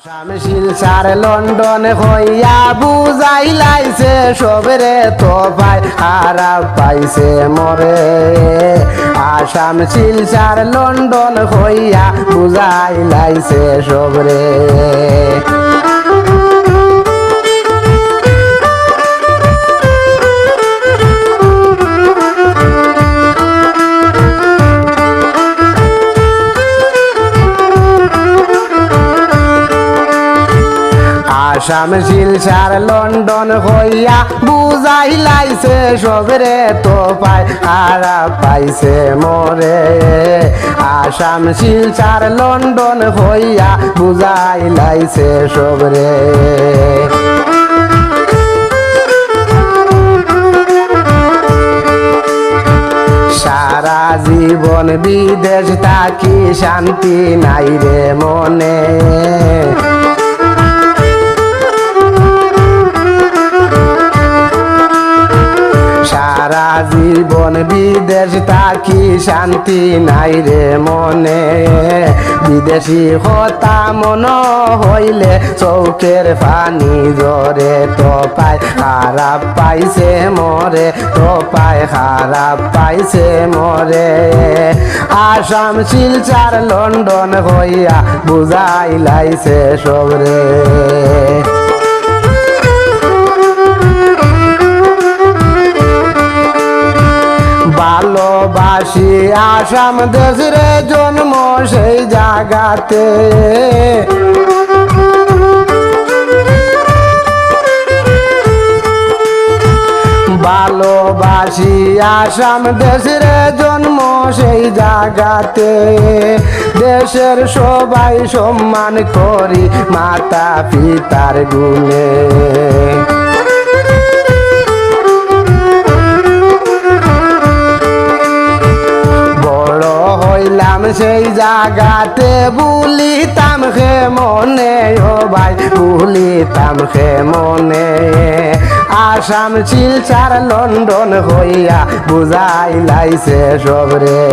শামশিল সার London হইয়া বুঝাই লাইছে সবরে তো পাই খারাপ পাইছে মরে। আসাম শিলচার লন্ডন হইয়া বুঝাই লাইছে সবরে। আসাম শিলচার লন্ডন হইয়া বুঝাই লাইছে সবরে তো পাই খারাপ পাইছে মরে। আসাম শিলচার লন্ডন হইয়া বুঝাই লাইছে সবরে। সারা জীবন বিদেশ থাকি শান্তি নাই রে মনে। সারা জীবন বিদেশ থাকি শান্তি নাই রে মনে। বিদেশি হতা মন হইলে চৌকের পানি জরে তো পায় খারাপ পাইছে মরে। তো পায় খারাপ পাইছে মরে। আসাম শিলচার লন্ডন হইয়া বুঝাই লাইছে সবরে। ভালোবাসি আসাম দেশের জন্ম সেই জায়গাতে। ভালোবাসি আসাম দেশের জন্ম সেই জায়গাতে। দেশের সবাই সম্মান করি মাতা পিতার গুণে। সেই জায়গাতে ভুলিতাম খে মনে ও ভাই ভুলিতাম খে মনে। আসাম শিলচার লন্ডন হইয়া বুঝাই লাইছে সবরে।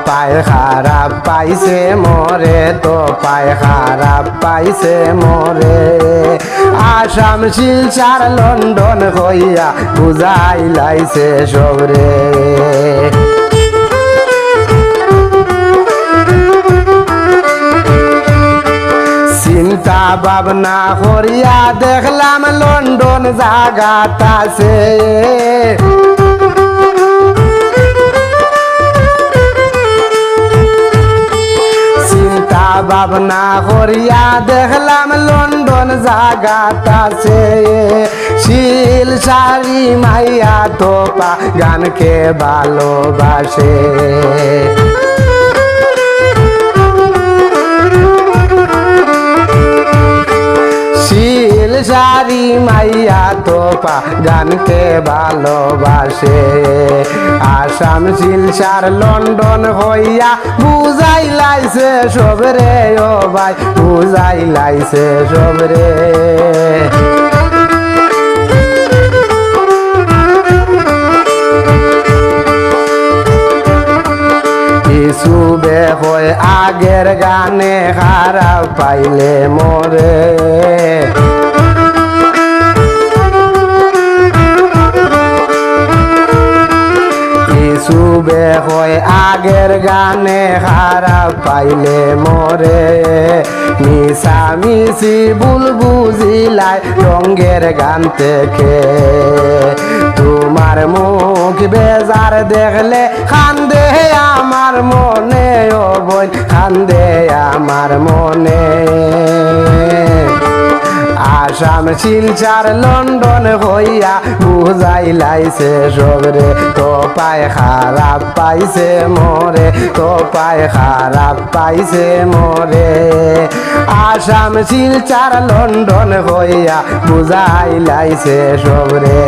পায় খারাপ পাইছে মরে। তো পায় খারাপ পাইছে মরে। আসাম শিলচার লন্ডন হইয়া বুঝাই লাইছে সবরে। চিন্তা ভাবনা করিয়া দেখলাম লন্ডন জাগাত আছে। ভাবনা করিয়া দেখলাম লন্ডন জাগাত আছে। শিলচারি মাইয়া তোপা গানকে ভালোবাসে। শিলচারি মাইয়া তোপা গানকে ভালোবাসে। আসাম শিলচার লন্ডন হইয়া বুঝাই লাইছে সবরে ও ভাই বুঝাই লাইছে সবরে। কিছু বে হয় আগের গানে খারাপ পাইলে মরে। সুবে হয় আগের গানে খারাপ পাইলে মরে। মিশা মিশি ভুল বুঝিলাই রঙ্গের গান থেকে। তোমার মুখ বেজার দেখলে কান্দে আমার মনে ও বোন কান্দে আমার মনে। আসাম শিলচার লন্ডন হইয়া বুঝাই লাইছে সবরে। তো পায় খারাপ পাইছে মরে। তো পায় খারাপ পাইছে মরে। আসাম শিলচার লন্ডন হইয়া বুঝাই লাইছে সবরে।